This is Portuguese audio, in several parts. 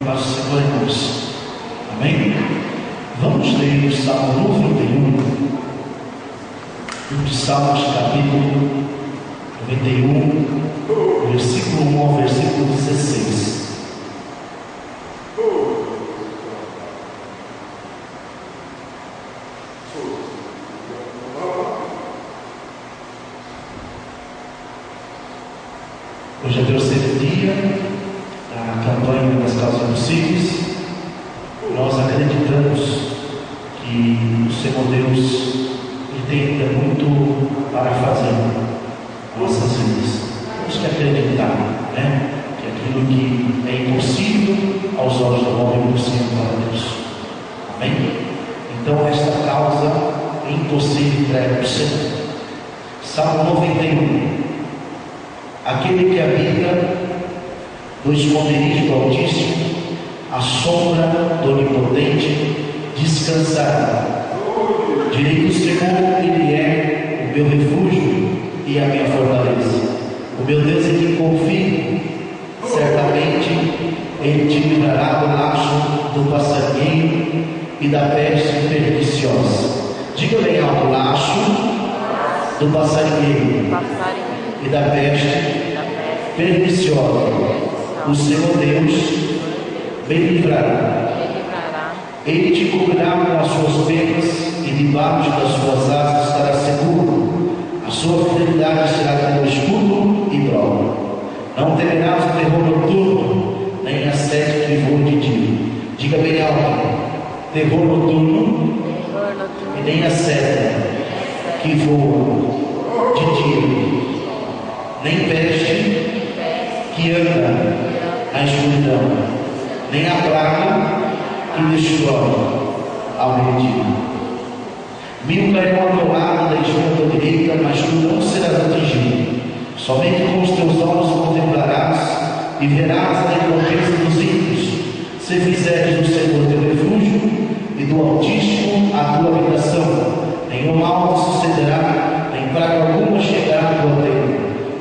Paz do Senhor, irmãos. Amém? Vamos ler o Salmo 91, livro de Salmos, capítulo 91, versículo 1 ao versículo 16. Hoje é o terceiro dia da campanha das causas impossíveis. Nós acreditamos que o Senhor Deus tem ainda muito para fazer em nossas vidas. Temos que acreditar, que aquilo que é impossível aos olhos do homem é impossível para Deus. Amém? Então esta causa é impossível entregue ao Senhor. Salmo 91. Aquele que habita no esconderijo do Altíssimo, a sombra do Onipotente descansará. Direi que o Senhor, Ele é o meu refúgio e a minha fortaleza, o meu Deus em quem confio. Certamente Ele te livrará do laço do passarinheiro e da peste perniciosa. Diga bem alto: laço do passarinheiro e da peste perniciosa. O Senhor Deus me livrará. Ele te cobrirá com as suas penas e debaixo das suas asas estará seguro. A sua fidelidade será como escudo e prova. Não temerás o terror noturno, nem a sete que voa de dia. Diga bem alto: terror noturno e nem a sete que voa de dia, nem peste que anda na escuridão, nem a praga que destrói ao meio-dia. 1000 cairão ao teu lado, 10.000 à tua direita, mas tu não serás atingido. Somente com os teus olhos contemplarás e verás a recompensa dos ímpios, se fizeres do Senhor teu refúgio e do Altíssimo a tua habitação. Nenhum mal te sucederá, nem praga alguma chegará à tua tenda,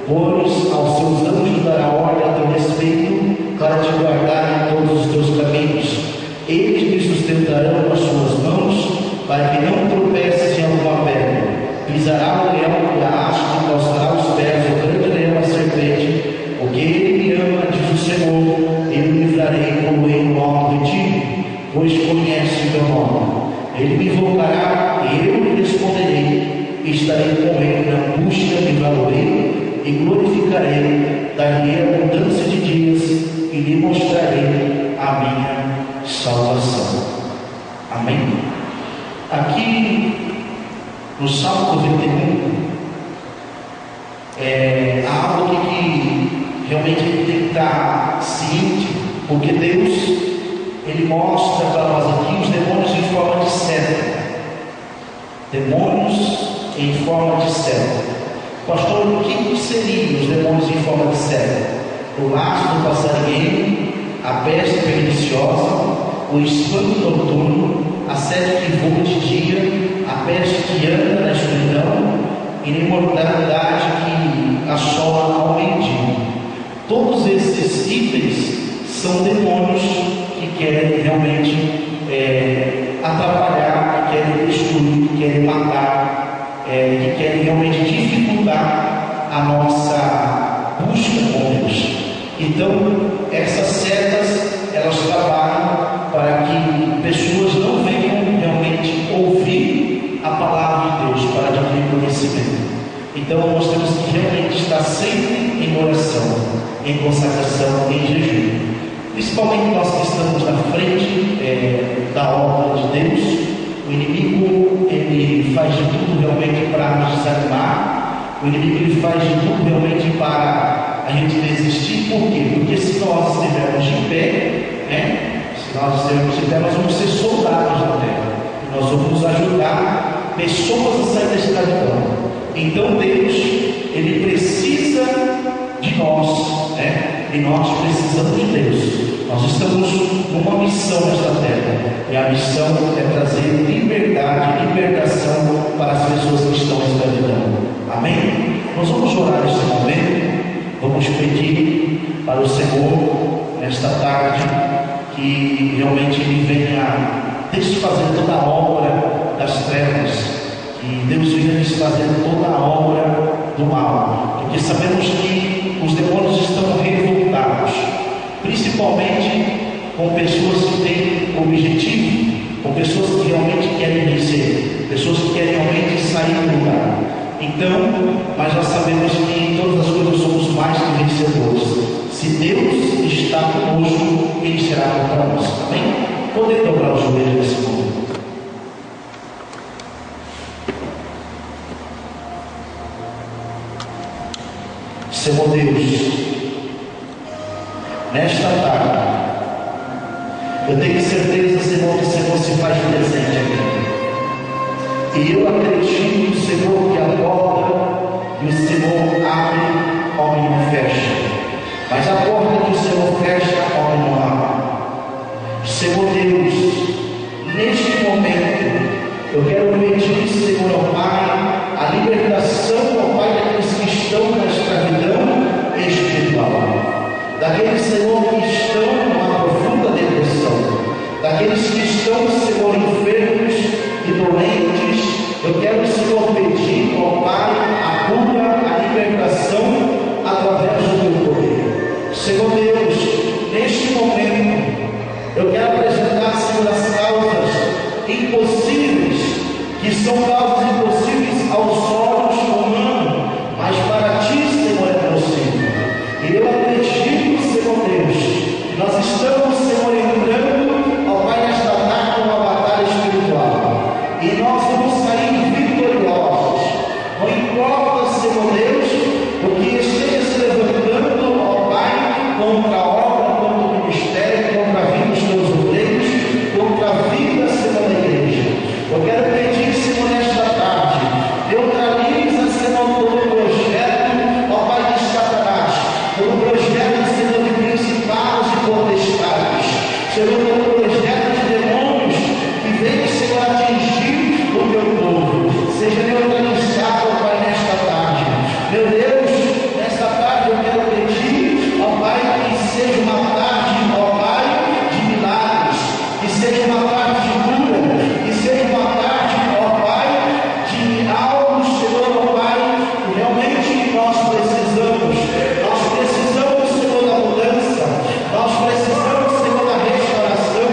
pois aos seus anjos dará ordem a teu respeito, para te guardar em todos os teus caminhos. Eles te sustentarão com as suas mãos, para que não tropeces em alguma pedra. Pisará o leão e a haste que calçará os pés, o grande leão e a serpente. Porque Ele me ama, diz o Senhor, eu me livrarei como em um alto retiro, pois conhece o meu nome. Ele me invocará e eu lhe responderei. Estarei com ele na angústia, me valerei e glorificarei. Dar-lhe abundância de dias e lhe mostrarei a minha salvação. Amém? Aqui no Salmo 91 há algo que realmente ele tem que estar ciente, porque Deus ele mostra para nós aqui os demônios em forma de seta. Demônios em forma de seta. Pastor, o que seriam os demônios em forma de seta? O laço do passarinheiro, a peste perniciosa, o espanto noturno, a sete que voa de dia, a peste que anda na escuridão e a imortalidade que assola ao meio-dia. Todos esses itens são demônios que querem realmente atrapalhar, que querem destruir, que querem matar, que querem realmente dificultar a nossa busca com Deus. Então, essas setas, elas trabalham para que pessoas não venham realmente ouvir a palavra de Deus, para adquirir conhecimento. Então, nós temos que realmente estar sempre em oração, em consagração, em jejum. Principalmente nós que estamos na frente da obra de Deus. O inimigo, ele faz de tudo realmente para nos desanimar. O inimigo, ele faz de tudo realmente para a gente desistir. Por quê? Porque se nós estivermos de pé, se nós estivermos de pé, nós vamos ser soldados na terra. E nós vamos ajudar pessoas a sair da escravidão. Então Deus, ele precisa de nós, e nós precisamos de Deus. Nós estamos numa missão nesta terra, e a missão é trazer liberdade e libertação para as pessoas que estão em escravidão. Amém? Nós vamos orar neste momento, vamos pedir para o Senhor, nesta tarde, que realmente Ele venha desfazer toda a obra das trevas, que Deus venha desfazer toda a obra do mal, porque sabemos que os demônios estão revoltados, principalmente com pessoas que têm objetivo, com pessoas que realmente querem vencer, pessoas que querem realmente sair do lugar. Então, mas nós sabemos que em todas as coisas somos mais que vencedores. Se Deus está conosco, Ele será contra nós. Amém? Poder dobrar os joelhos nesse momento. Senhor Deus, nesta tarde, eu tenho certeza, Senhor, que o Senhor se faz presente aqui. E eu acredito, Senhor, que a porta que o Senhor abre, homem não fecha. Mas a porta que o Senhor fecha, homem não abre. Senhor Deus, neste momento, eu quero pedir, Senhor, ao Pai, a libertação, ao Pai, daqueles que estão na escravidão espiritual. Daqueles, Senhor, que estão numa profunda depressão. Daqueles que estão, Senhor, enfermos e doentes. Eu quero, Senhor, pedir ao Pai a cura, a libertação através do teu poder. Senhor Deus, neste momento, eu quero apresentar, Senhor, as causas impossíveis, que são causas impossíveis aos olhos humanos, mas para ti, Senhor, é possível. E eu acredito, Senhor Deus, que nós estamos, Senhor, entrando, ó Pai, nesta tarde, numa batalha espiritual. E nós vamos sair vitoriosos. Não importa, Senhor Deus, o que esteja se levantando, ó Pai, contra a obra, contra o ministério, contra a vida dos teus obreiros, contra a vida, Senhor, da igreja. Eu quero pedir, Senhor, nesta tarde, neutraliza, Senhor, todo o projeto, ó Pai, de Satanás, todo o projeto, Senhor, de principados e potestades, Senhor, todo o projeto de demônios que vem, Senhor, atingir o teu povo, seja neutralizado, ó Pai, nesta tarde. Meu Deus, nesta tarde eu quero pedir, ó Pai, que seja uma tarde, ó Pai, de milagres, que seja uma tarde de cura, que seja uma tarde, ó Pai, de algo, Senhor, ó Pai, que realmente nós precisamos. Nós precisamos, Senhor, da mudança, nós precisamos, Senhor, da restauração.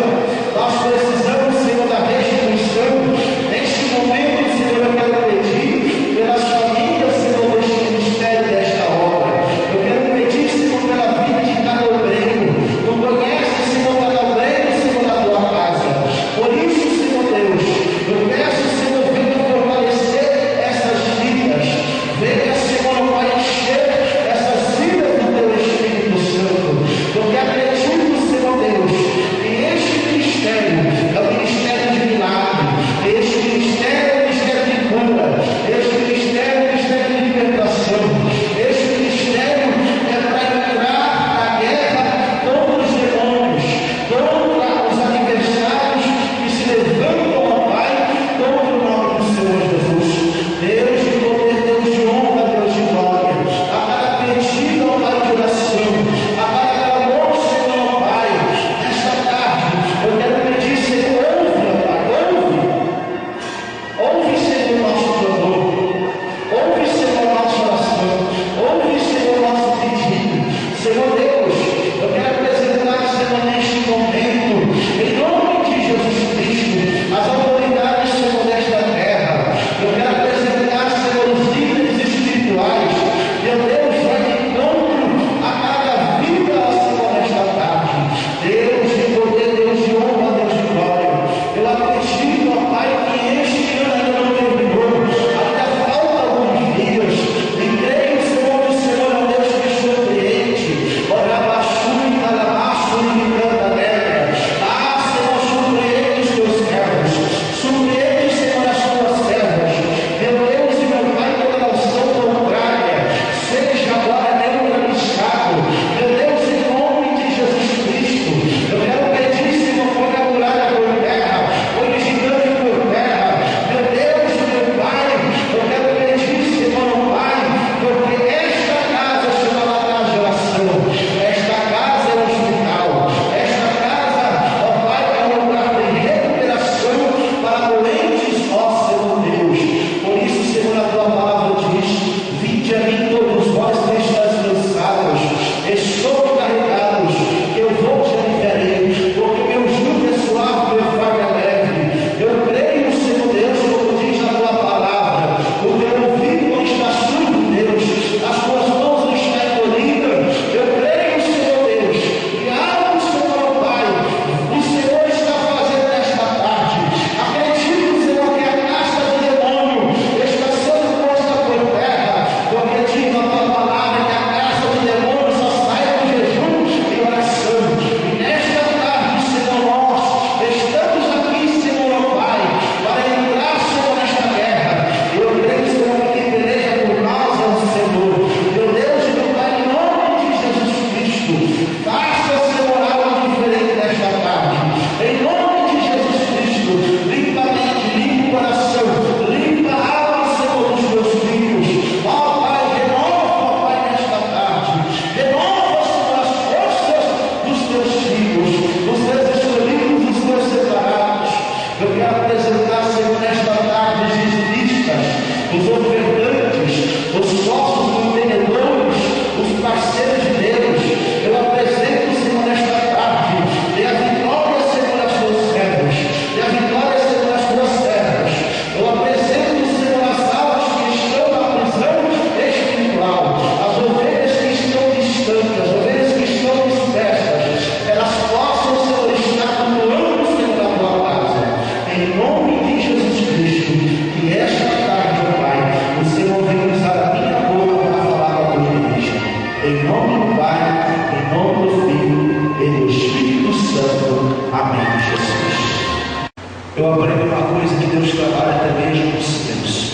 eu aprendo uma coisa, que Deus trabalha até mesmo com silêncio.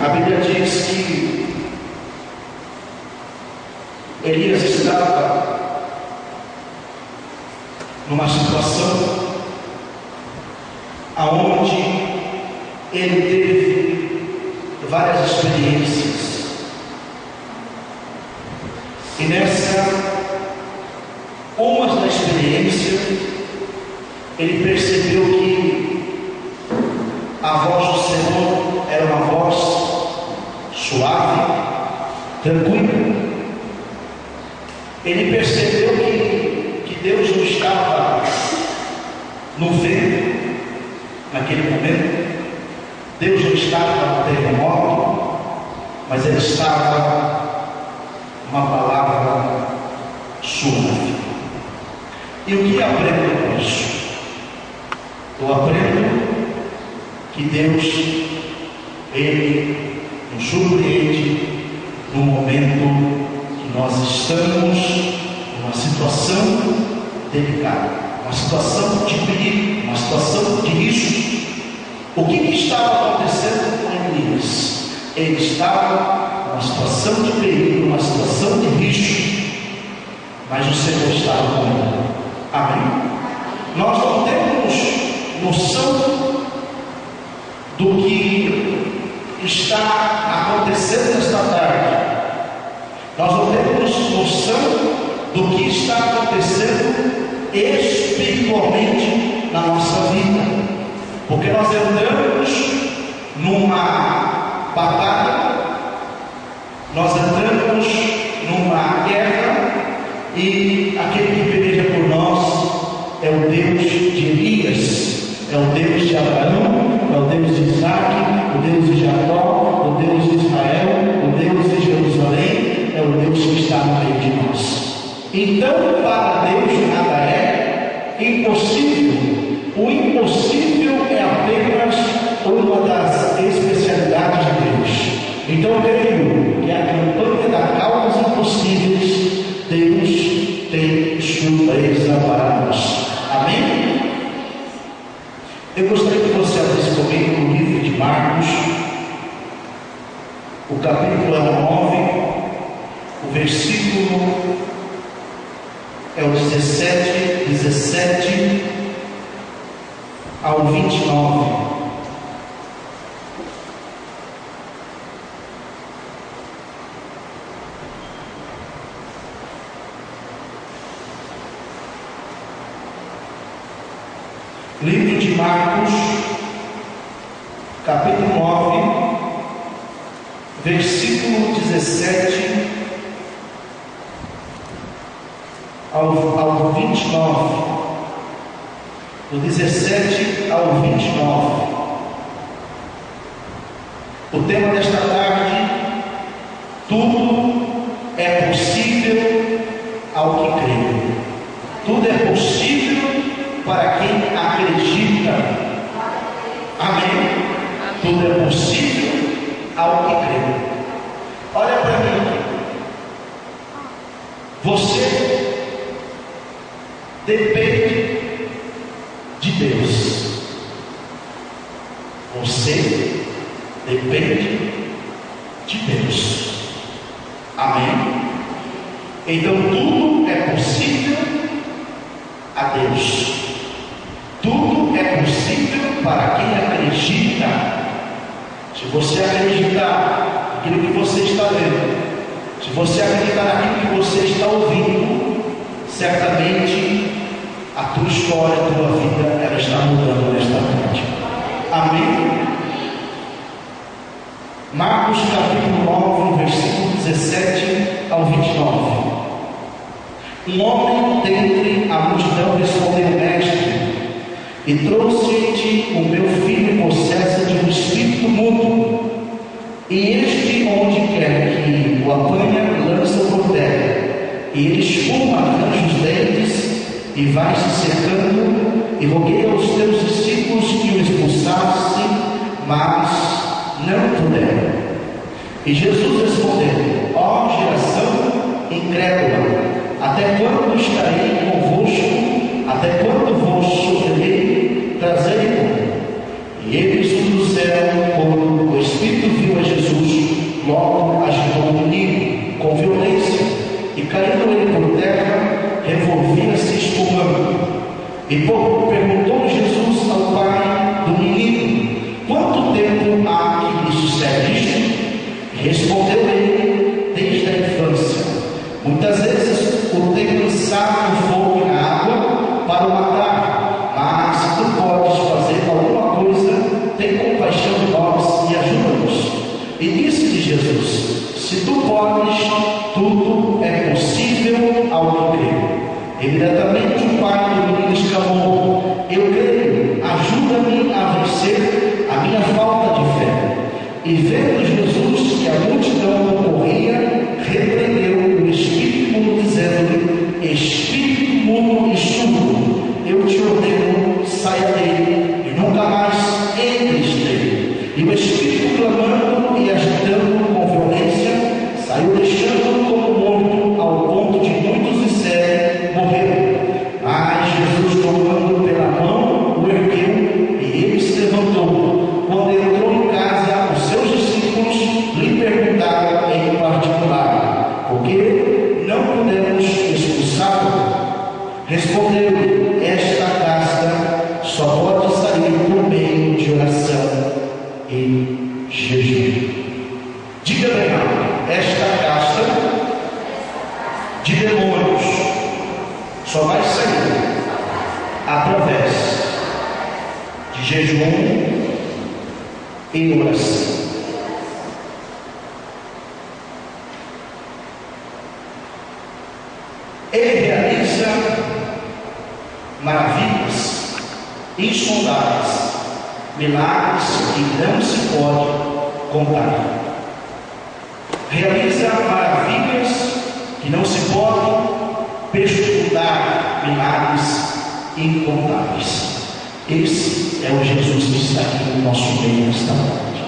A Bíblia diz que Elias estava numa situação aonde ele teve várias experiências, e nessa uma da experiência ele percebeu que a voz do Senhor era uma voz suave, tranquila. Ele percebeu que Deus não estava no vento naquele momento, Deus não estava no terremoto, mas Ele estava uma palavra suave. E o que aprendo com isso? Eu aprendo que Deus, Ele nos surpreende no momento que nós estamos numa situação delicada, uma situação de perigo, uma situação de risco. O que estava acontecendo com Elias? Ele estava numa situação de perigo, numa situação de risco, mas o Senhor estava com ele. Amém? Nós não temos noção do que está acontecendo nesta tarde. Nós não temos noção do que está acontecendo espiritualmente na nossa vida, porque nós entramos numa batalha, nós entramos numa guerra, e aquele que peleja por nós é o Deus de Elias, é o Deus de Abraão, é o Deus de Isaac, o Deus de Jacó, o Deus de Israel, o Deus de Jerusalém, é o Deus que está no meio de nós. Então, para Deus nada é impossível. O impossível é apenas uma das especialidades de Deus. Então eu creio que a campanha da causas impossíveis, Deus tem surpresa para nós. Amém? Eu gostaria que você abrisse comigo no livro de Marcos, o capítulo é o 9, o versículo é o 17 ao 29. Livro de Marcos, capítulo 9, versículo 17 ao 29. Do 17 ao 29. O tema desta tarde: tudo é possível ao que crê. Tudo é possível para quem acredita. Amém? Tudo é possível ao que crê. Olha para mim. Você depende de Deus. Você depende de Deus. Amém? Então tudo é possível a Deus. Tudo é possível para quem acredita. Se você acreditar naquilo que você está vendo, se você acreditar naquilo que você está ouvindo, certamente a tua história, a tua vida, ela está mudando nesta tarde. Amém? Marcos capítulo 9, versículo 17 ao 29. Um homem dentre a multidão respondeu: Mestre, e trouxe-te o meu filho possesso de um espírito mudo, e este, onde quer que o apanha, lança por terra, e ele espuma, arranja os dentes, e vai se secando, e roguei aos teus discípulos que o expulsassem, mas não puderam. E Jesus respondeu: ó geração incrédula, até quando estarei convosco? Até quando vos sofrerei? Trazei-o. E eles o trouxeram. Quando o Espírito viu a Jesus, logo agitou o menino com violência, e caindo ele por terra, revolvia-se espumando. E perguntou Jesus ao pai do menino: quanto tempo há que lhe sucede isto? Respondeu ele: desde a infância. Muitas vezes o tem lançado no fogo e na água para o matar. Mas se tu podes fazer alguma coisa, tem compaixão de nós e ajuda-nos. E disse-lhe Jesus: se tu podes, tudo é possível ao que crê. Imediatamente o pai do menino exclamou: eu creio, ajuda-me a vencer a minha falta de fé. E vendo Jesus que a multidão concorria, repreendeu o espírito mudo, dizendo-lhe: espírito mudo e surdo, eu te ordeno, saia dele, e nunca mais entres nele. E o espírito, clamando e agitando com violência, saiu, deixando-o como morto, ao ponto de muitos disserem: morreu. Mas Jesus, tomando pela mão, o ergueu, e ele se levantou. Quando entrou em casa, os seus discípulos lhe perguntaram em particular: por que não pudemos expulsá-lo? Respondeu: esta casta só pode sair por meio de oração e jejum. Diga bem alto: esta casta de demônios só vai sair através de jejum e oração. Ele realiza maravilhas insondáveis, milagres que não se pode contar. Realiza maravilhas que não se pode pesquisar, milagres incontáveis. Esse é o Jesus que está aqui no nosso meio nesta noite.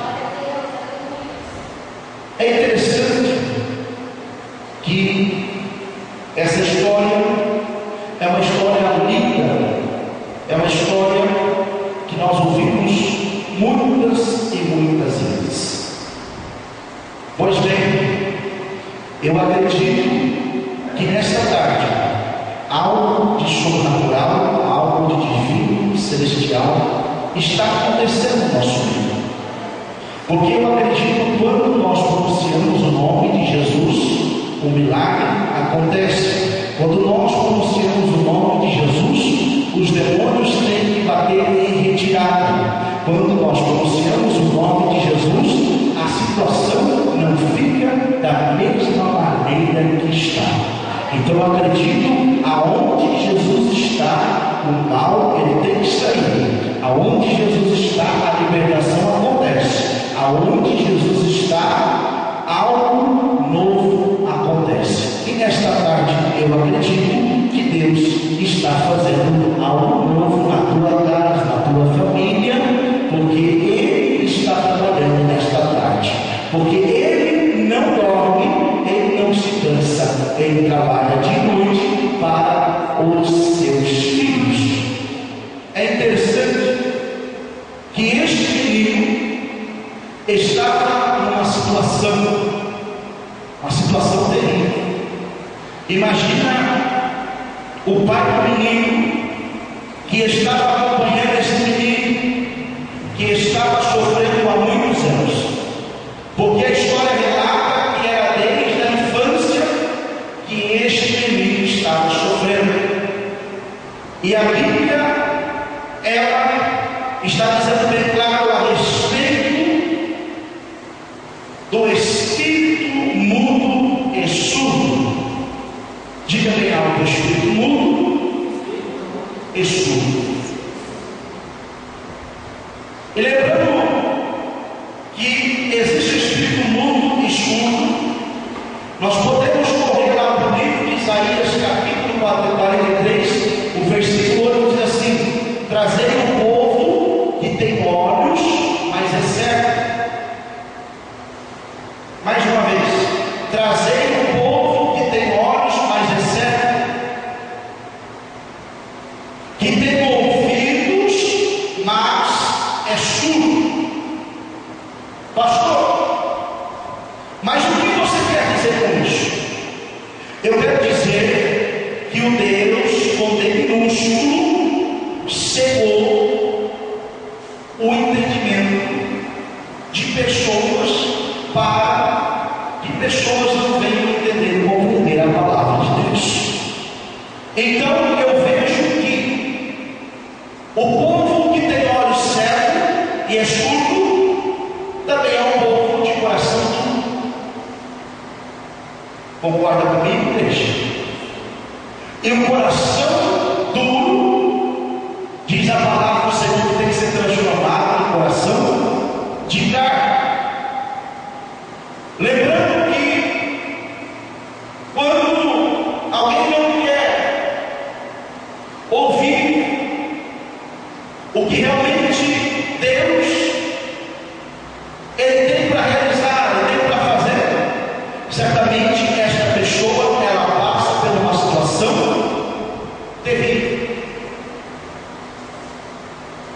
É interessante que essa história é uma história linda, é uma história que nós ouvimos muitas e muitas vezes. Pois bem, eu acredito que nesta tarde algo de sobrenatural, algo de divino, celestial está acontecendo no nosso meio. Porque eu acredito que quando nós pronunciamos o nome de Jesus, o milagre acontece. Quando nós pronunciamos o nome de Jesus, os demônios têm que bater em retirada. Quando nós pronunciamos o nome de Jesus, a situação não fica da mesma maneira que está. Então eu acredito, aonde Jesus está, o mal ele tem que sair. Aonde Jesus está, a libertação acontece. Aonde Jesus está, algo novo acontece. E nesta tarde eu acredito que Deus está fazendo algo novo na tua casa, na tua família, porque Ele está trabalhando nesta tarde. Porque Ele não dorme, Ele não se cansa, Ele trabalha de noite para os seus filhos. É interessante que este menino estava numa situação terrível. Imagina o pai do menino que estava acompanhando esse menino, que estava sofrendo há muitos anos, porque a história relata que era desde a infância que este menino estava sofrendo. E a Bíblia, ela está dizendo bem claro a respeito do espírito mudo e surdo. Diga bem alto: espírito mudo e surdo. E lembrando que existe espírito mudo e surdo, nós podemos correr lá para o livro de Isaías, capítulo 43, o versículo 8 diz assim: trazei o povo que tem olhos, mas é cego. Mais uma vez: trazei o povo que tem olhos, mas é cego. Pastor, mas o que você quer dizer com isso? Eu quero dizer que o Deus com D minúsculo cegou o entendimento de pessoas para que pessoas não venham entender e compreender a palavra de Deus. Então eu vejo que o povo que tem olhos cegos e é surdo também é um povo de coração duro. Concorda comigo, igreja? E o coração duro, diz a palavra do Senhor, que tem que ser transformado em coração de carne. Lembrando que quando alguém não quer ouvir o que realmente Deus Ele tem para realizar, Ele tem para fazer, certamente esta pessoa ela passa por uma situação terrível.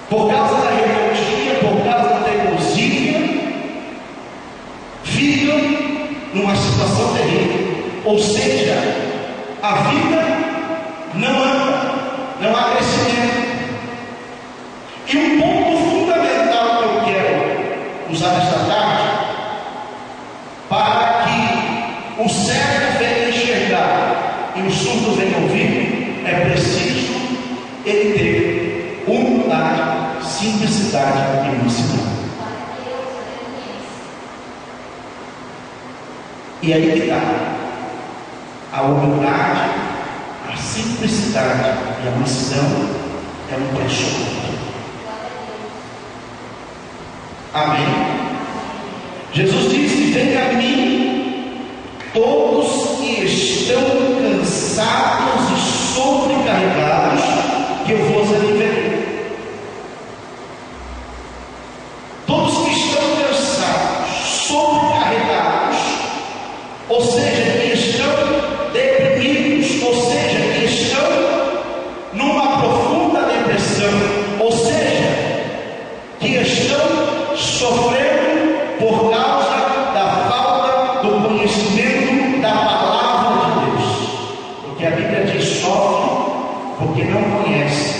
Por causa da rebeldia, por causa da teimosia, fica numa situação terrível. Ou seja, a vida não anda, não há crescimento. E um ponto fundamental que eu quero usar nesta tarde, para que o cego venha enxergar e o surdo venha ouvir, é preciso ele ter humildade, simplicidade e mansidão. E aí que está a humildade, a simplicidade e a mansidão é um preço. Amém? Jesus disse: venha a mim todos que estão cansados e sobrecarregados, que eu vos aliviarei. Todos que estão cansados, sobrecarregados, ou seja, que estão deprimidos, ou seja, que estão numa profunda depressão, ou seja, que estão sofrendo por causa da falta do conhecimento da palavra de Deus, porque a Bíblia diz: sofre porque não conhece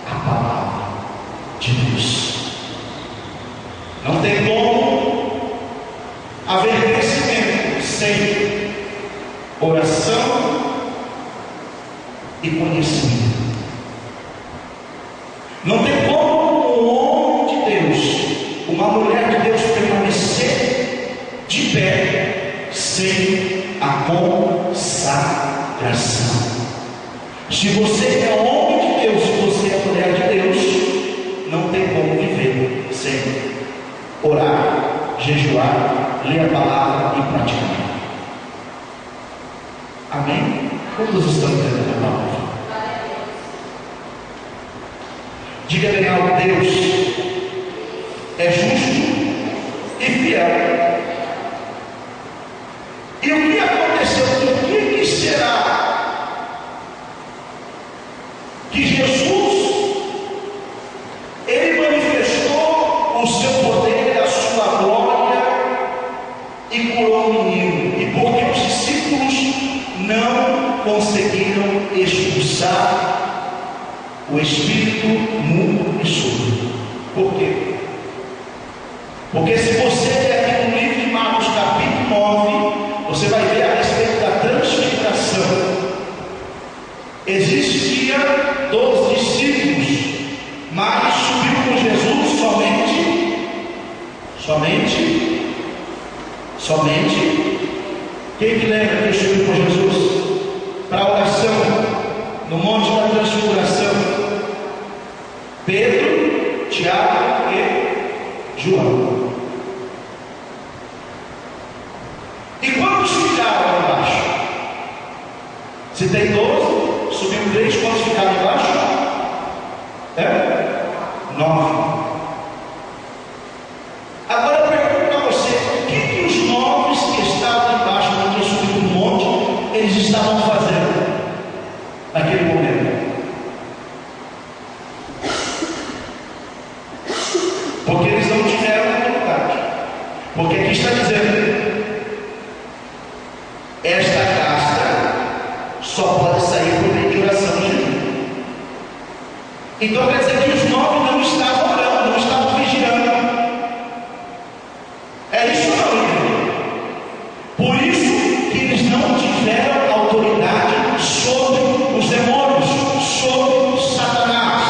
a palavra de Deus. Não tem como haver crescimento sem oração e conhecimento. Não tem como um homem de Deus, uma mulher de Deus permanecer de pé sem a consagração. Se você é homem de Deus, se você é mulher de Deus, não tem como viver sem orar, jejuar, ler a palavra e praticar. Amém? Quantos estão entendendo a palavra? Diga bem alto: Deus é justo e fiel. E o que aconteceu? O que será que Jesus ele manifestou o seu poder, a sua glória e curou o menino? E porque os discípulos não conseguiram expulsar o espírito mudo e surdo. Por quê? Porque se você ler aqui no livro de Marcos capítulo 9, você vai ver a respeito da transfiguração. Existia 12 discípulos, mas subiu com Jesus somente. Quem que lembra que subiu com Jesus para a oração no monte da transfiguração? Pedro, Tiago e João. E quantos ficaram lá embaixo? Se tem 12, subiu 3, quantos ficaram embaixo? 9. Agora eu pergunto a você: o que os 9 que estavam embaixo, quando tinha subido no monte, eles estavam fazendo naquele momento? Então quer dizer que os 9 não estavam orando, não estavam vigiando. É isso não, irmão. Por isso que eles não tiveram autoridade sobre os demônios, sobre Satanás.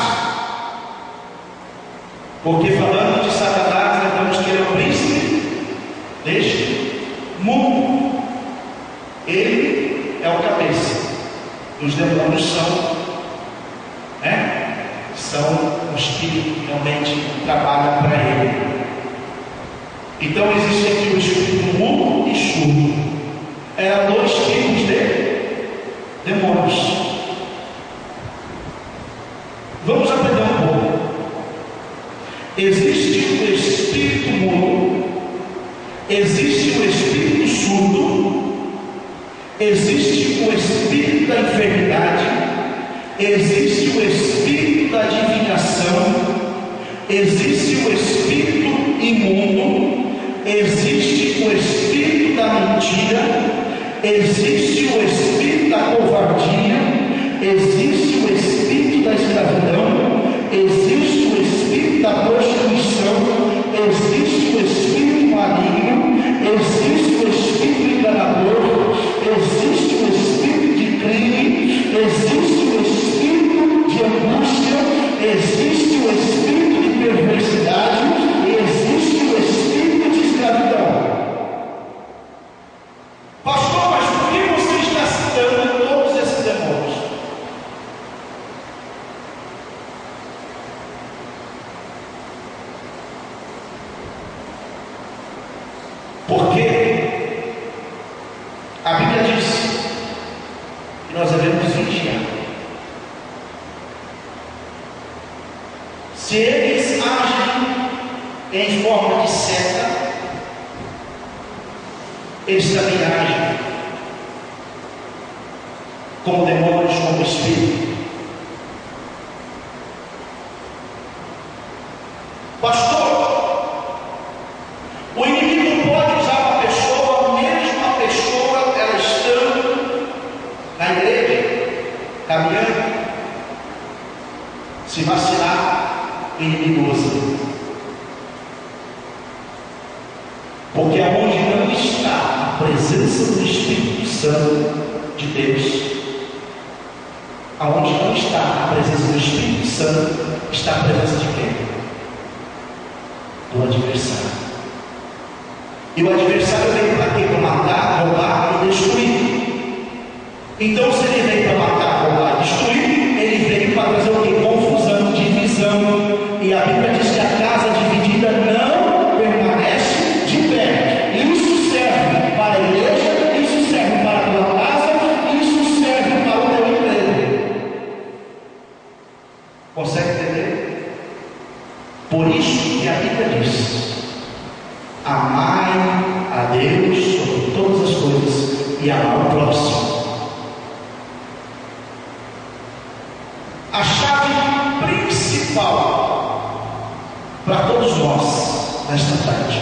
Porque falando de Satanás, lembramos que ele é o príncipe deste mundo. Ele é o cabeça. Os demônios são os que realmente trabalham para ele. Então existe aqui o espírito mudo e surdo. Eram 2 tipos de demônios. Vamos aprender um pouco. Existe o espírito mudo, existe o espírito surdo, existe o espírito da enfermidade, existe o espírito da adivinhação, existe o espírito imundo, existe o espírito da mentira, existe o espírito da covardia, existe o espírito da escravidão, existe o espírito da prostituição, existe o espírito maligno, existe o espírito enganador, existe o espírito de crime, existe o espírito de angústia, existe o espírito de perversidade, existe o espírito de escravidão. Pastor, mas por que você está citando todos esses demônios? Porque a Bíblia diz que nós devemos vigiar. Se eles agem em forma de seta, eles também agem como demônios, como espírito. Pastor, o inimigo pode usar uma pessoa, mesmo uma pessoa, ela estando na igreja, caminhando, se vacilar, o inimigo usa. Porque aonde não está a presença do Espírito Santo de Deus, aonde não está a presença do Espírito Santo, está a presença de quem? Do adversário. E o adversário veio para quê? Para matar, roubar e destruir. Então, se ele veio para matar, roubar e destruir, ele veio para trazer o quê? Confusão, divisão. E a Bíblia diz que a casa dividida não permanece de pé. Isso serve para a igreja, isso serve para a tua casa, isso serve para o teu emprego. Consegue entender? Por isso que a Bíblia diz: amai a Deus sobre todas as coisas e amar o próximo. A chave principal para todos nós nesta tarde,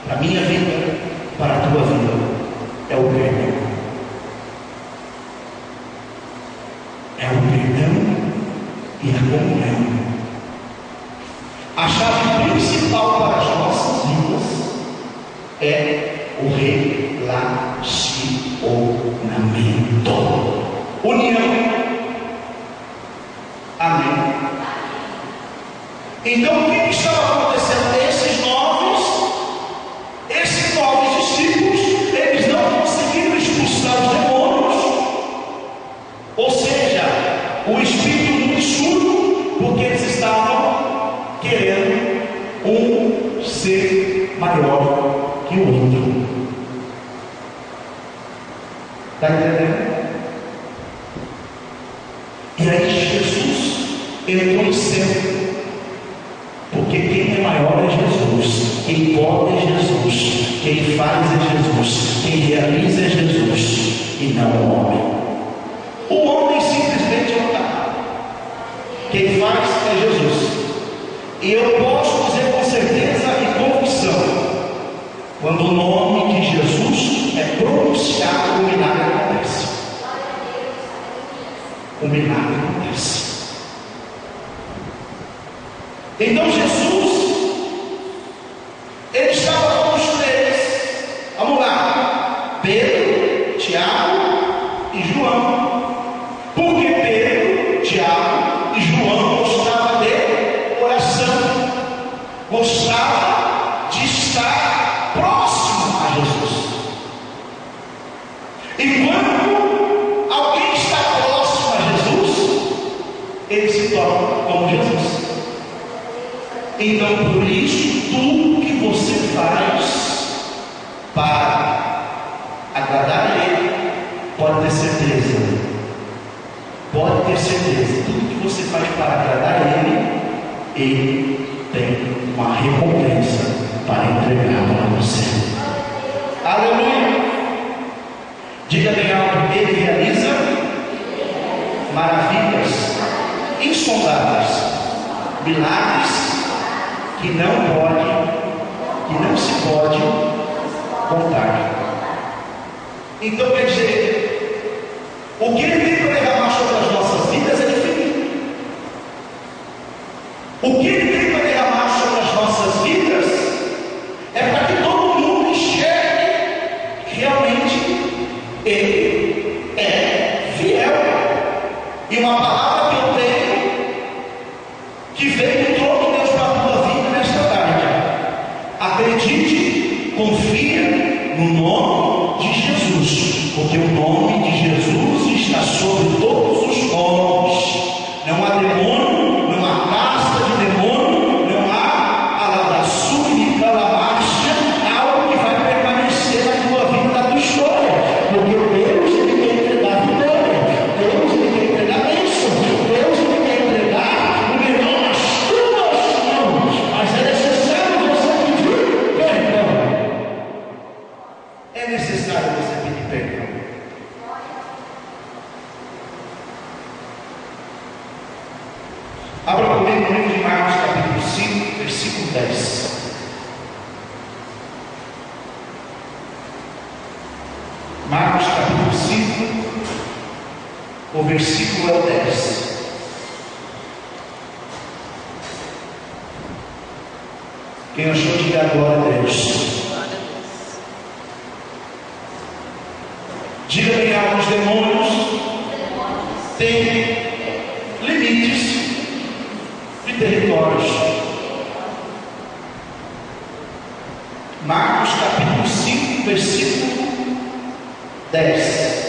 para a minha vida, para a tua vida, é o perdão. É o perdão e a comunhão. A chave principal para as nossas vidas é o relacionamento, união. Amém. Então o que estava acontecendo? Esses 9 discípulos, eles não conseguiram expulsar os demônios, ou seja, o espírito muito surdo, porque eles estavam querendo um ser maior que o outro. Está entendendo? E aí Jesus entrou em cena. Porque quem é maior é Jesus, quem pode é Jesus, quem faz é Jesus, quem realiza é Jesus, e não o homem. O homem simplesmente é um canal. Quem faz é Jesus. E eu posso dizer com certeza e convicção, quando o nome de Jesus é pronunciado, o milagre acontece. O milagre acontece. Então Jesus, ele estava com os três. Vamos lá: Pedro, Tiago e João. Porque Pedro, Tiago e João gostavam de oração, gostavam de estar próximo a Jesus. E quando alguém está próximo a Jesus, ele se torna como Jesus. Então, por isso, tudo que você faz para agradar a Ele, pode ter certeza, tudo que você faz para agradar a Ele tem uma recompensa para entregar para você. Aleluia! Diga bem alto: Ele realiza maravilhas insondáveis, milagres que não se pode contar. Então, quer dizer, o que Ele tem para derramar sobre as nossas vidas é infinito. O que Ele tem para derramar sobre as nossas vidas é para que todo mundo enxergue que realmente Ele é fiel. E uma palavra que eu tenho, que veio do trono de Deus para a tua vida nesta tarde: acredite, confia no nome de Jesus, porque o nome de Jesus está sobre todos os nomes. Não há demônio, não há casta de demônio, não há aladaçúrica, alamarcha, algo que vai permanecer na tua vida, na tua história, porque Deus, Ele quer entregar a vitória, Deus, Ele quer entregar a bênção, Deus, Ele quer entregar o melhor nas tuas mãos. Mas é necessário você pedir perdão. É necessário você pedir perdão. Abra comigo no livro de Marcos, capítulo 5, versículo 10. Marcos, capítulo 5, o versículo é o 10. Quem achou, diga glória a Deus. Diga bem alto: os demônios têm limites de territórios. Marcos capítulo 5, versículo 10.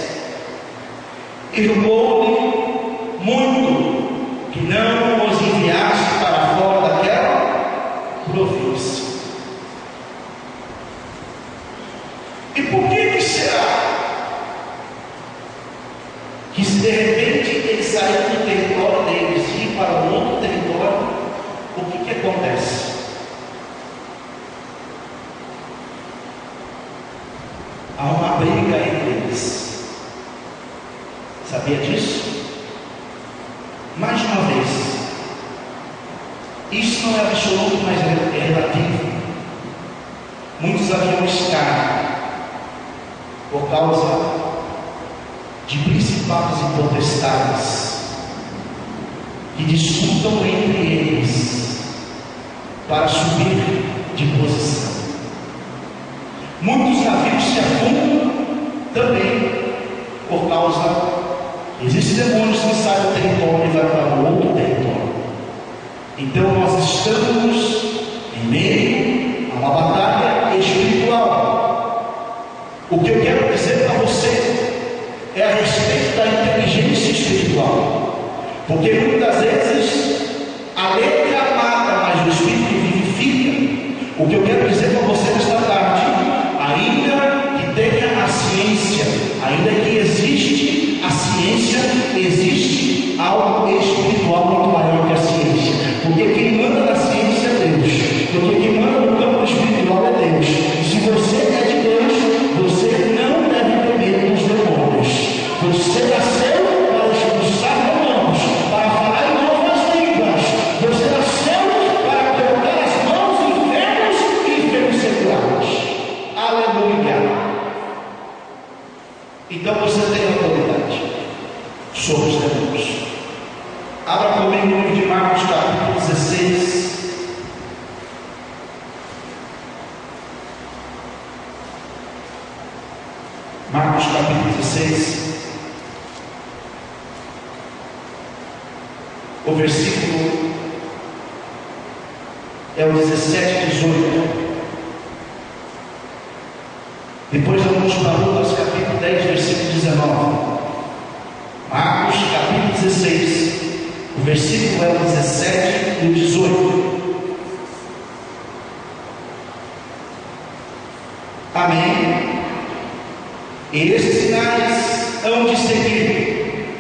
E rogou-lhe muito que não os enviasse para fora daquela província. E por que será que, se de repente eles saírem do território deles e ir para um outro território, o que acontece? Há uma briga entre eles. Sabia disso? Mais uma vez, isso não é absoluto, mas é relativo. Muitos aviões caem por causa de principados e potestades que disputam entre eles para subir de posição. Muitos navios se afundam também por causa existem demônios que saem do território e vão para o outro território. Então nós estamos em meio a uma batalha espiritual. O que eu quero dizer para você é a respeito da inteligência espiritual, porque muitas vezes a letra mata, mas o espírito vivifica. O que eu quero dizer para você nesta tarde: ainda que tenha a ciência, ainda que existe a ciência, existe algo espiritual muito maior que a ciência, porque quem manda na ciência é Deus, porque quem manda no campo espiritual é Deus. E se você é de Deus, você não deve ter medo dos demônios. Você nasceu para expulsar demônios, para falar em novas línguas. Você nasceu para colocar as mãos em enfermos e enfermos segurados. Aleluia! Então você tem autoridade sobre os demônios. Abra comigo no livro de Marcos, capítulo 16. Marcos capítulo 16, o versículo é o 17 e 18. Depois vamos para Lucas capítulo 10, versículo 19. Marcos capítulo 16, o versículo é o 17 e o 18. Amém. E estes sinais hão de seguir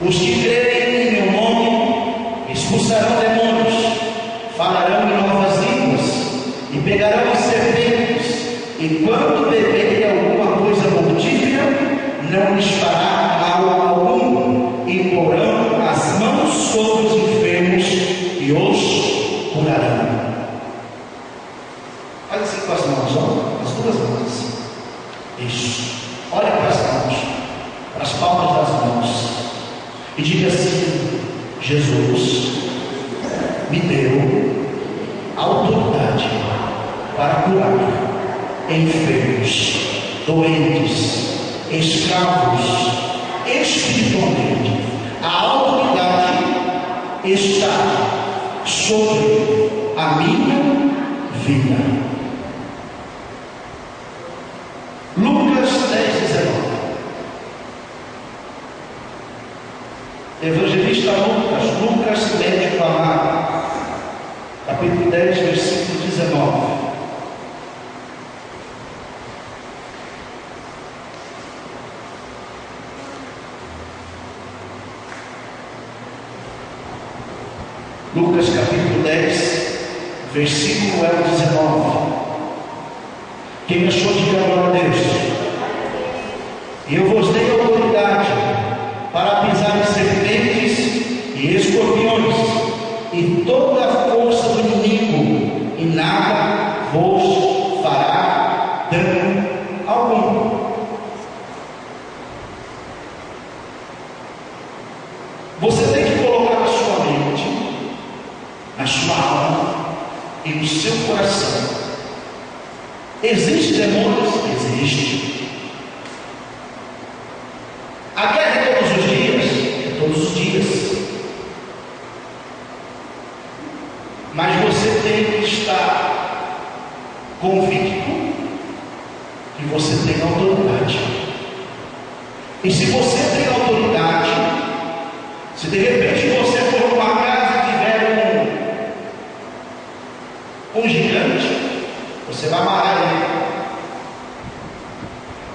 os que crerem em meu nome: expulsarão demônios, falarão em novas línguas, e pegarão serpentes, e quando beberem alguma coisa mortífera, não lhes fará mal algum, e porão as mãos sobre os enfermos e os curarão. Faz assim com as mãos, ó, as duas mãos. Isso. Olha para as mãos, para as palmas das mãos, e diga assim: Jesus me deu autoridade para curar enfermos, doentes, escravos, espiritualmente. A autoridade está sobre a minha vida. Lucas 10, 19. Evangelista Lucas médico amado, capítulo 10, versículo 19. Lucas capítulo 10, versículo é o 19. Quem achou, diga glória a Deus. Eu vos dei autoridade para pisar em serpentes e escorpiões e toda a força do inimigo, e nada vos fará dano algum. Você tem que colocar na sua mente, na sua alma e no seu coração: existe demônios? Existe. A guerra é todos os dias? É todos os dias. Mas você tem que estar convicto que você tem autoridade. E se você tem autoridade, se de repente você for numa casa e tiver um gigante, você vai amarrar ele.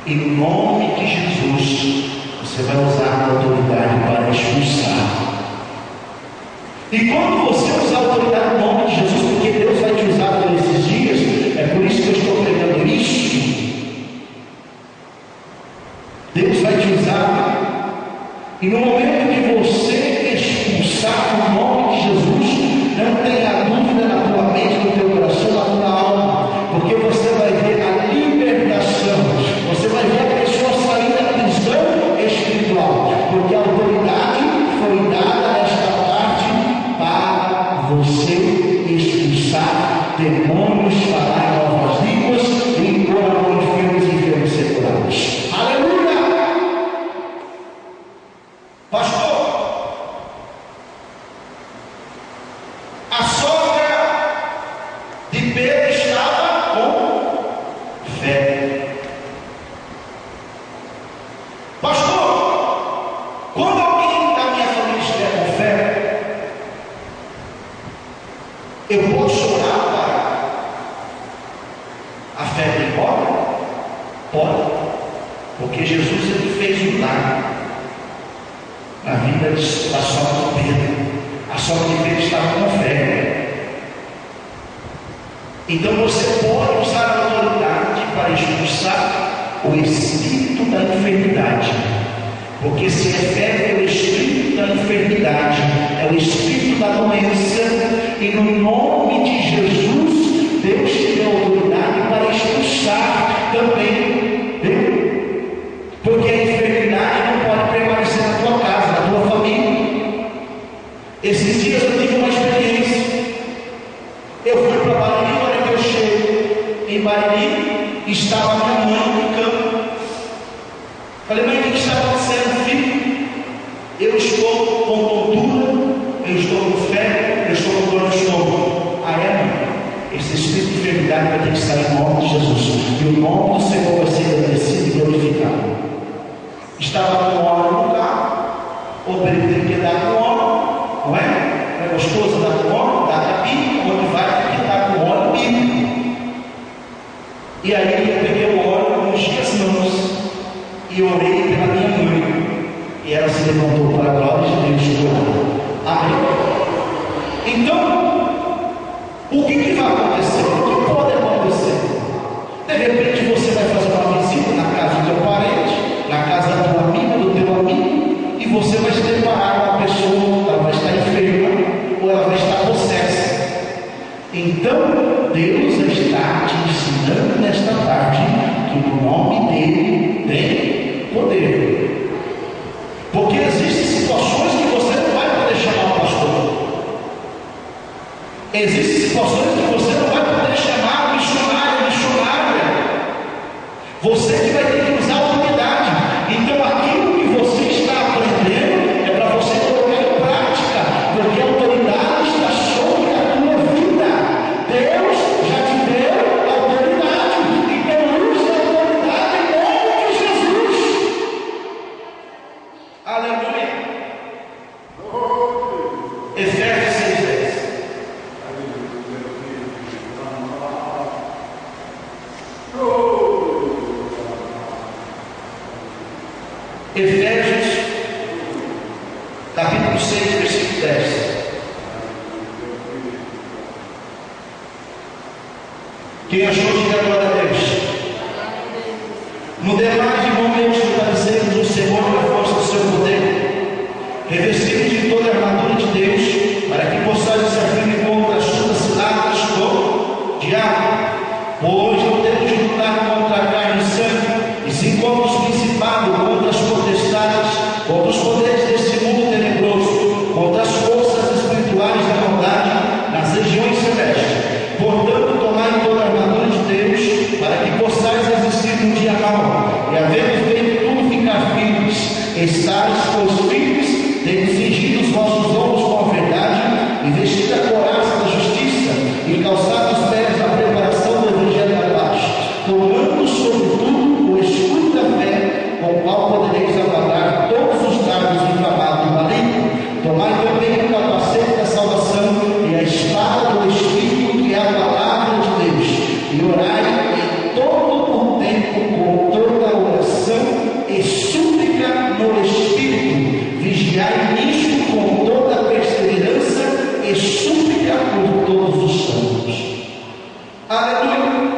E no nome de Jesus, você vai usar a autoridade para expulsar. E quando você usar a autoridade no nome de Jesus, porque Deus vai te usar por esses dias, é por isso que eu estou pregando isso. Deus vai te usar. E no momento que você expulsar o nome de Jesus, não tenha dúvida na tua mente, no teu coração, na tua alma, porque você vai ver a libertação, você vai ver a pessoa sair da prisão espiritual, porque a autoridade foi dada nesta parte para você expulsar demônios, falar novas línguas e impor a mão enfermos e enfermos ser curados. Aleluia! Pastor, a sogra de Pedro estava com fé. Pastor, quando alguém da minha família estiver com fé, eu posso orar para a fé ir embora? Pode, porque Jesus ele fez um milagre na vida da sogra de Pedro. A sogra de Pedro estava com fé. Então você pode usar a autoridade para expulsar o espírito da enfermidade, porque se refere ao espírito da enfermidade, é o espírito da doença, e no nome de Jesus, Deus te deu autoridade para expulsar também, viu? Porque a enfermidade não pode permanecer na tua casa, na tua família. Esses dias eu tive uma experiência. Eu fui para Bariri, na hora que eu chego em Bariri, estava minha mãe no campo. Falei, mãe, o que está acontecendo, filho? Eu estou com tontura, eu estou com febre, eu estou com dor no estômago. Ah, é, mãe? Esse espírito de enfermidade vai ter que sair em nome de Jesus. E o nome do Senhor vai ser agradecido e glorificado. Estava com óleo no carro, o perigo tem que dar com óleo, não é? Não é gostoso dar com óleo, dar com a Bíblia, onde vai tem que dar com óleo bíblico. E aí eu peguei o óleo, ungi as mãos e orei pela minha mãe. E ela se levantou para a glória de Deus e orou. Amém? Então, o que vai acontecer? O que pode acontecer? De repente você vai fazer uma visita na casa do teu parente, na casa da tua amiga, do teu amigo, e você vai se deparar com uma pessoa, ela vai estar enferma ou ela vai estar possessa. Então, Deus está te ensinando nesta tarde que no nome dele tem poder. Porque existem situações que você não vai poder chamar o pastor. Existem situações que você não vai poder chamar o missionário, missionária. Você que vai ter que usar a autoridade. Então aquilo que você está aprendendo é para você colocar em prática, porque a autoridade está sobre a tua vida. Deus já te deu a autoridade. Então use a autoridade em nome de Jesus. Aleluia. Efésios 6:10. Efésios, capítulo 6, versículo 10. Quem achou, diga glória a Deus. No demais de momentos, fortalecemos o Senhor com a força do seu poder, revestidos de toda a armadura de Deus, para que possais ser firme contra as suas ciladas do diabo. Pois não temos de lutar contra a carne e sangue, e sim contra os principados, contra as potestades, contra os poderes deste mundo tenebroso, contra as forças espirituais da maldade nas regiões celestes. Portanto, tomai toda a armadura de Deus, para que possais resistir no dia mau, e havendo feito tudo, ficar firmes. Estais, pois, firmes, tendo cingido os vossos lombos com a verdade, e vestido a couraça da justiça, e calçado os pés na preparação do evangelho da paz, tomando sobretudo o escudo da fé, com o qual podereis apagar todos os dardos inflamados do maligno. Tomai também o capacete da salvação e a espada do Espírito, que é a palavra de Deus, e orai em todo o tempo com toda oração e súplica no Espírito. Vigiai nisto com toda perseverança e súplica por todos os santos. Aleluia.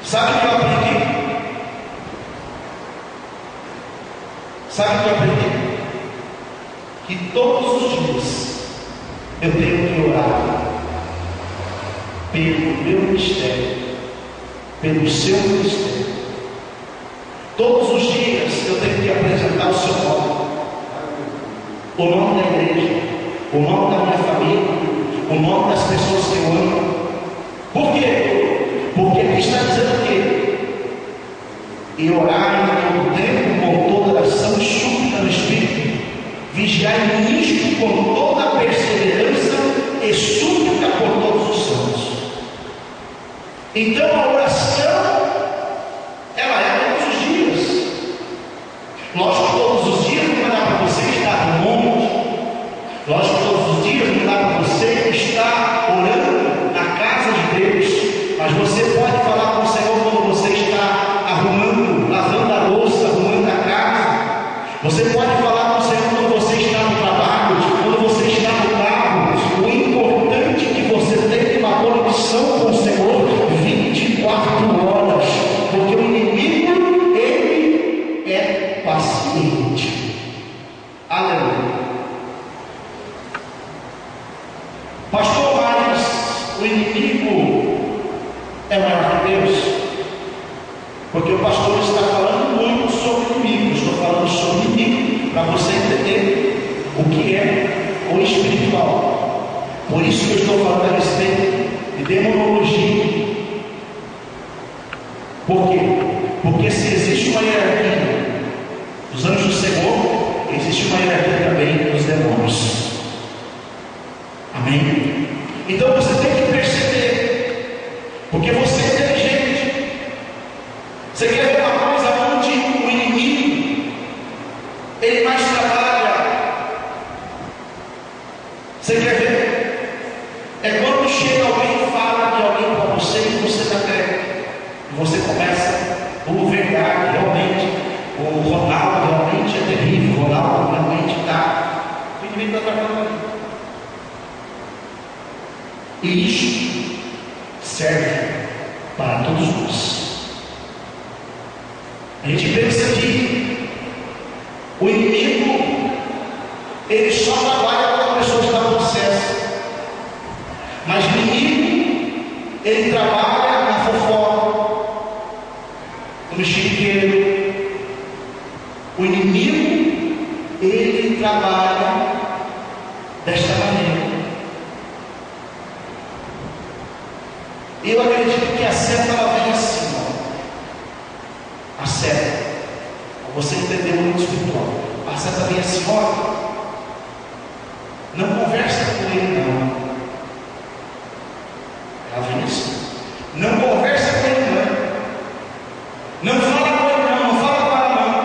Sabe o que eu aprendi? Sabe o que eu aprendi? Que todos os dias eu tenho que orar pelo meu ministério, pelo seu ministério. Todos os dias eu tenho que apresentar o seu nome, o nome da igreja, o nome da minha família, o nome das pessoas que eu amo. Por quê? Porque aqui está dizendo que e orar em todo tempo com toda oração e súplica no Espírito, vigiai nisto com toda perseverança e súplica por todos os santos. Então a oração, ela é todos os dias. Lógico que todos os dias não dá para você estar no monte. Lógico que todos os dias não dá para você estar orando na casa de Deus. Mas você pode falar com o Senhor quando você está arrumando, lavando a louça, arrumando a casa. Você pode falar com o Senhor quando você está no trabalho, quando você está no carro. O importante é que você tenha uma conexão com o Senhor 24 horas, porque o inimigo, ele é paciente. Aleluia. Pastor, mas o inimigo é maior que Deus? Porque o pastor está falando muito sobre o inimigo. Estou falando sobre o inimigo para você entender o que é o espiritual. Por isso que eu estou falando a respeito de demonologia. Por quê? Porque se existe uma hierarquia cegou, existe uma hierarquia também dos demônios. Amém? Então você tem que perceber, porque você é inteligente. Você quer ver uma coisa onde o inimigo ele mais trabalha? Você quer ver? É quando chega alguém e fala de alguém para você e você dá crédito. E você começa, verdade, realmente, o Ronaldo realmente é terrível, o Ronaldo realmente está. O inimigo está trabalhando ali. E isso serve para todos nós. A gente pensa que o inimigo ele só trabalha quando a pessoa está no processo, mas o inimigo ele trabalha na fofoca, no mexeriqueiro. O inimigo ele trabalha desta maneira. Eu acredito que a seta ela vem assim, ó. A seta, você entendeu o mundo espiritual. A seta vem assim, ó. Não conversa com ele não. Ela vem assim. Não conversa com ele não. Não fala com ele não. Não fala com ela não.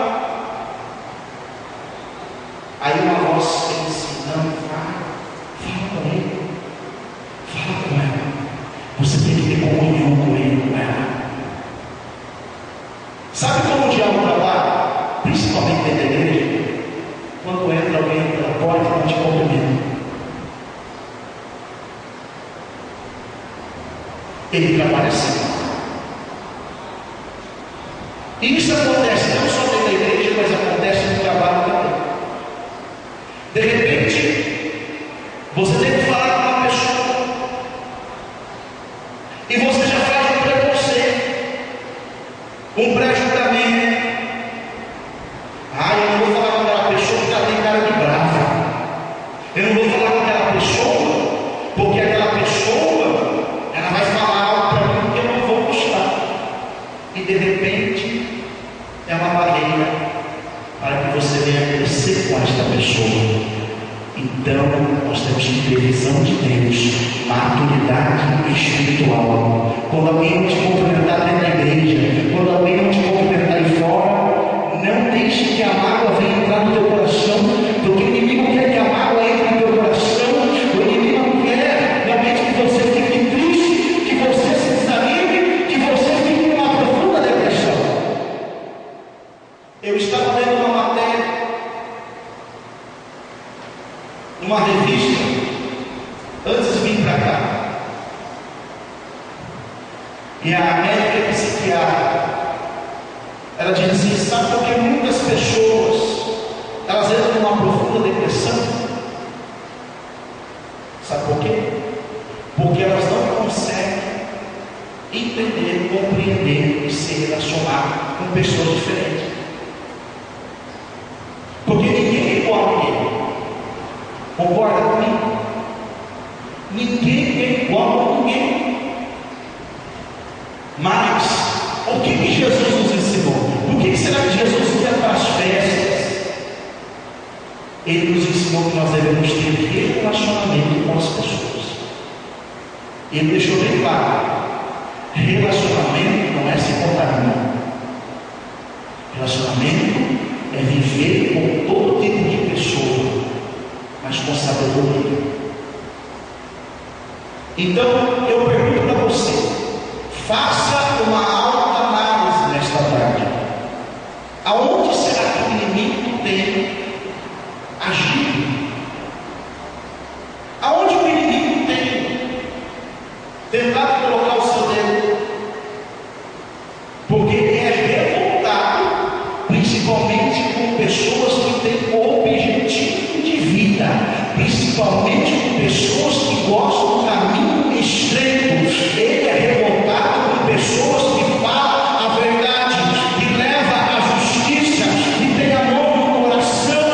Aí uma voz diz assim, não, fala com ele. Fala com ela. Você tem que ter comunhão com ele, com ela. Sabe como o diabo trabalha? Principalmente dentro da igreja. Quando entra alguém pela porta, não te cumprimenta. Ele trabalha assim. E isso acontece não só dentro da igreja, mas acontece no trabalho também. De repente, você tem que falar com uma pessoa e você já faz um preconceito, um pré-julgamento. Eu não vou falar com aquela pessoa porque ela tem cara de brava. Eu não vou falar com aquela pessoa porque aquela pessoa ela vai falar algo para mim que eu não vou gostar. E de repente é uma barreira para que você venha crescer com esta pessoa. Então nós temos que ter visão de Deus, maturidade espiritual. Quando alguém não te cumprimentar dentro da igreja, quando alguém não te cumprimentar aí fora, não deixe que a mágoa venha entrar no teu coração, porque o inimigo quer que a mágoa entre no teu coração. O inimigo quer realmente que você fique triste, que você se desanime, que você fique numa profunda depressão. Eu estava lendo uma matéria numa revista antes de vir para cá, e a médica psiquiatra ela dizia, sabe por que muitas pessoas elas entram numa profunda depressão? Sabe por quê? Porque elas não conseguem entender, compreender e se relacionar com pessoas diferentes. Porque ninguém é igual a ninguém. Concorda comigo? Ninguém é igual a ninguém. Mas o que Jesus nos ensinou? Por que será que Jesus ia para as festas? Ele nos ensinou que nós devemos ter relacionamento com as pessoas. Ele deixou bem claro: relacionamento não é se contaminar. Relacionamento é viver com todo tipo de pessoa, mas com sabedoria. Então eu pergunto para você, faça uma autoanálise nesta tarde. Aonde será que o inimigo tem agido? Aonde o inimigo tem tentado colocar o seu dedo? Porque é revoltado, principalmente com pessoas que têm objetivo de vida, principalmente com pessoas que gostam do caminho estreito. Ele é revoltado com pessoas que falam a verdade, que levam a justiça, que tem amor no coração.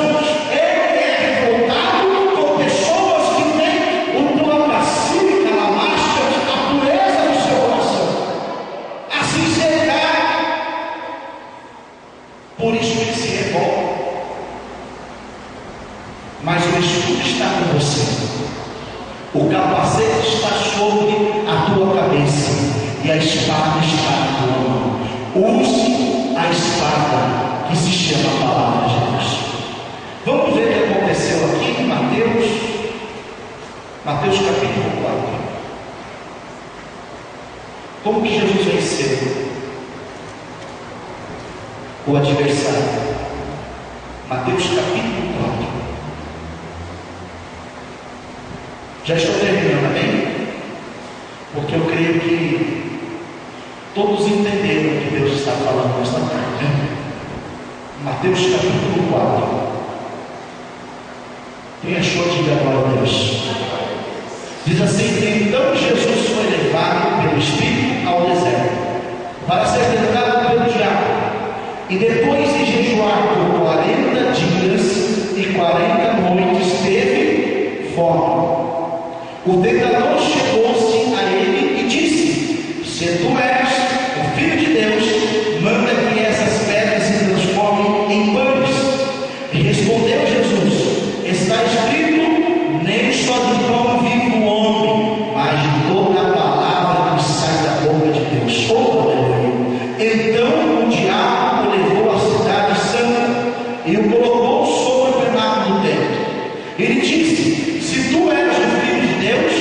Ele é revoltado com pessoas que têm o tua pacífica, a máscara, a pureza do seu coração, a sinceridade. Por isso ele se revolta. mas o escudo está com você. O capacete está sobre a tua cabeça e a espada está na tua mão. Use a espada que se chama a palavra de Deus. Vamos ver o que aconteceu aqui em Mateus capítulo 4. Como que Jesus venceu o adversário? Mateus capítulo 4. Já estou terminando, amém? Porque eu creio que todos entenderam o que Deus está falando nesta tarde, né? Mateus capítulo 4. Quem achou, diga glória a Deus. Diz assim: então Jesus foi levado pelo Espírito ao deserto, para ser tentado pelo diabo, e depois de jejuar por 40 dias e 40 noites, teve fome. O tentador chegou-se a ele e disse: se tu és o Filho de Deus, manda que essas pedras se transformem em pães. E respondeu Jesus: está escrito, nem só de pão vive o homem, mas de toda a palavra que sai da boca de Deus. Então o diabo o levou à cidade santa e o colocou sobre o penáculo do templo. Ele disse: se tu és o Filho de Deus,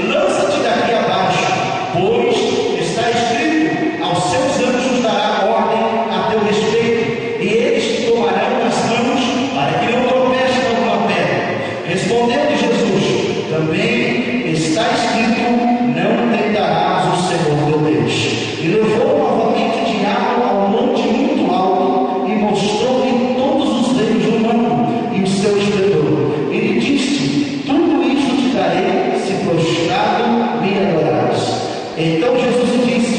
lança-te daqui abaixo, pois está escrito, aos seus anjos dará ordem a teu respeito, e eles te tomarão nas mãos, para que não tropeces em alguma pedra. Respondeu-lhe Jesus: também está escrito, não tentarás o Senhor teu Deus. E levou novamente o diabo ao monte muito alto, e mostrou-lhe todos os reinos do mundo e o seu esplendor. Ele disse: tudo isso te darei, se prostrado me adorares. Então Jesus disse: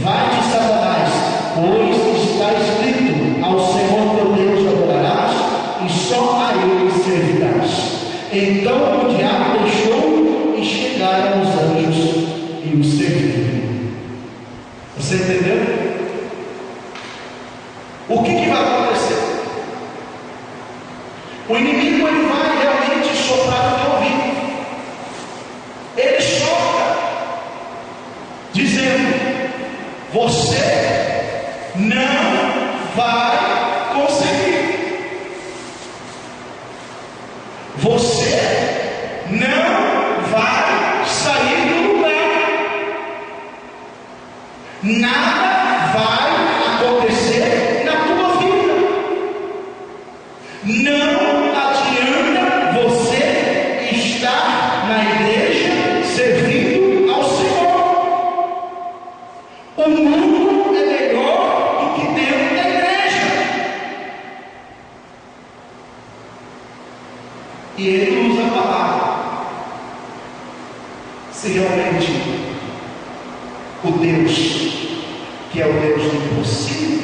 vai-te, Satanás, pois está escrito, ao Senhor teu Deus adorarás, e só a ele servirás. Então o diabo deixou e chegaram os anjos e o serviram. Você entendeu? O que vai acontecer? O inimigo ele vai realmente soprar no teu ouvido. Ele sopra, dizendo: você não vai conseguir. Você não vai sair do lugar. Nada vai acontecer na tua vida. Não adianta você estar na igreja servindo ao Senhor. O mundo é melhor do que dentro da igreja. E ele usa a palavra. Se realmente o Deus, que é o Deus do impossível,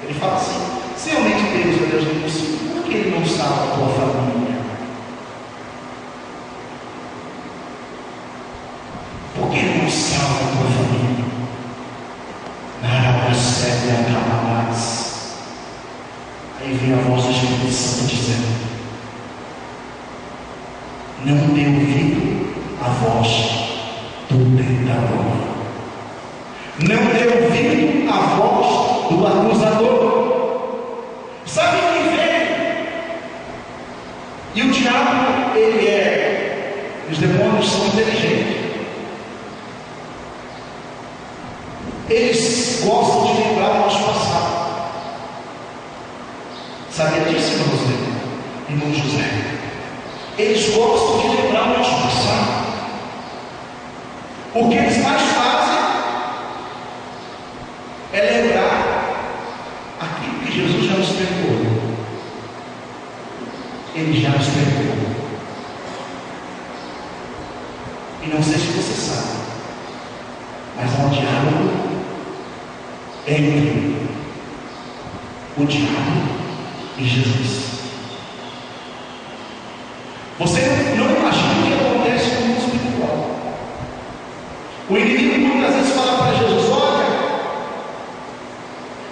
ele fala assim: se realmente Deus é o Deus do impossível, por que ele não salva a tua família? Por que ele não salva a tua família? Nada recebe a acaba mais. Aí vem a voz do Espírito Santo dizendo: não dê ouvido à voz do tentador. Não dê ouvido à voz do acusador. Sabe quem vem? E o diabo, os demônios são inteligentes. Eles gostam de lembrar o nosso passado. Sabia disso, irmão José? Eles gostam de lembrar o nosso passado. O que eles mais fazem é lembrar aquilo que Jesus já nos perdoou. Ele já nos perdoou. E não sei se você sabe, mas há um diálogo entre o diabo e Jesus. Você não imagina o que acontece no mundo espiritual. O inimigo muitas vezes fala para Jesus: olha,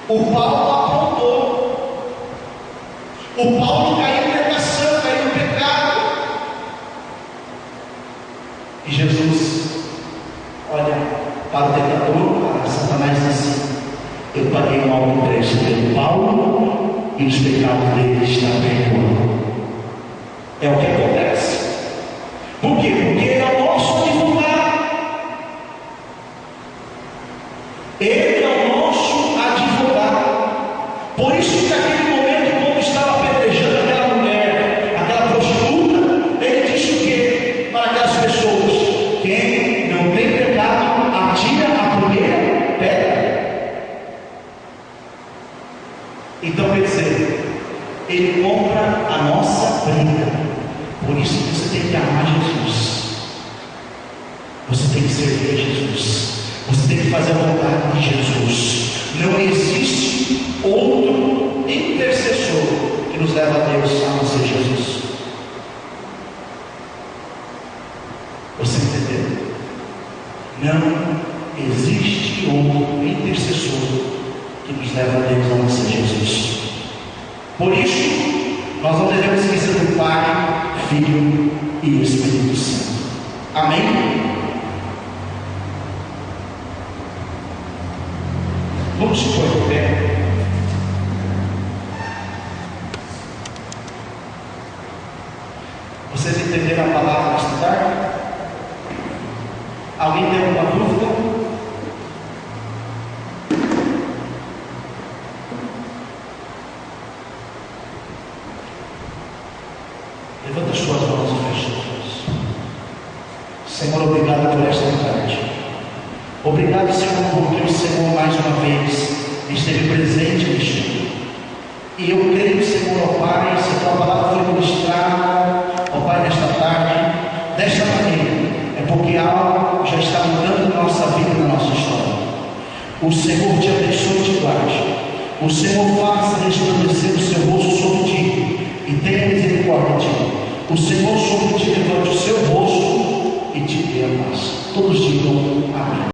o Paulo aprontou, O Paulo caiu em tentação, caiu no pecado. E Jesus olha para o tentador, para Satanás, e diz assim: eu paguei um alto preço pelo Paulo e os pecados dele estão perdoados. É o que acontece. Por quê? Porque ele é o nosso advogado. Ele é o nosso advogado. Por isso que naquele momento, quando estava apedrejando aquela mulher, aquela prostituta, ele disse o quê? Para aquelas pessoas: quem não tem pecado, atira a primeira pedra. Então quer dizer, ele compra a nossa briga. Por isso que você tem que amar Jesus. Você tem que servir a Jesus. Você tem que fazer a vontade de Jesus. Não existe outro intercessor que nos leva a Deus a não ser Jesus. Você entendeu? Não existe outro intercessor que nos leva a Deus a não ser Jesus. Por isso, nós não devemos esquecer do Pai, Filho e Espírito Santo. Amém? Vamos se pôr de pé. Vocês entenderam a palavra nesta tarde? Alguém tem alguma dúvida? Levanta as suas mãos e feche os olhos. Senhor, obrigado por esta tarde. Obrigado, Senhor, porque o Senhor mais uma vez esteve presente neste dia. E eu creio, Senhor, ó Pai, se a tua palavra foi ministrada, ó Pai, nesta tarde, desta maneira, é porque algo já está mudando na nossa vida e na nossa história. O Senhor te abençoe e te guarde. O Senhor faça resplandecer o seu rosto sobre ti e tenha misericórdia de ti. O Senhor sobre ti levante o seu rosto e te dê a paz. Todos digam amém.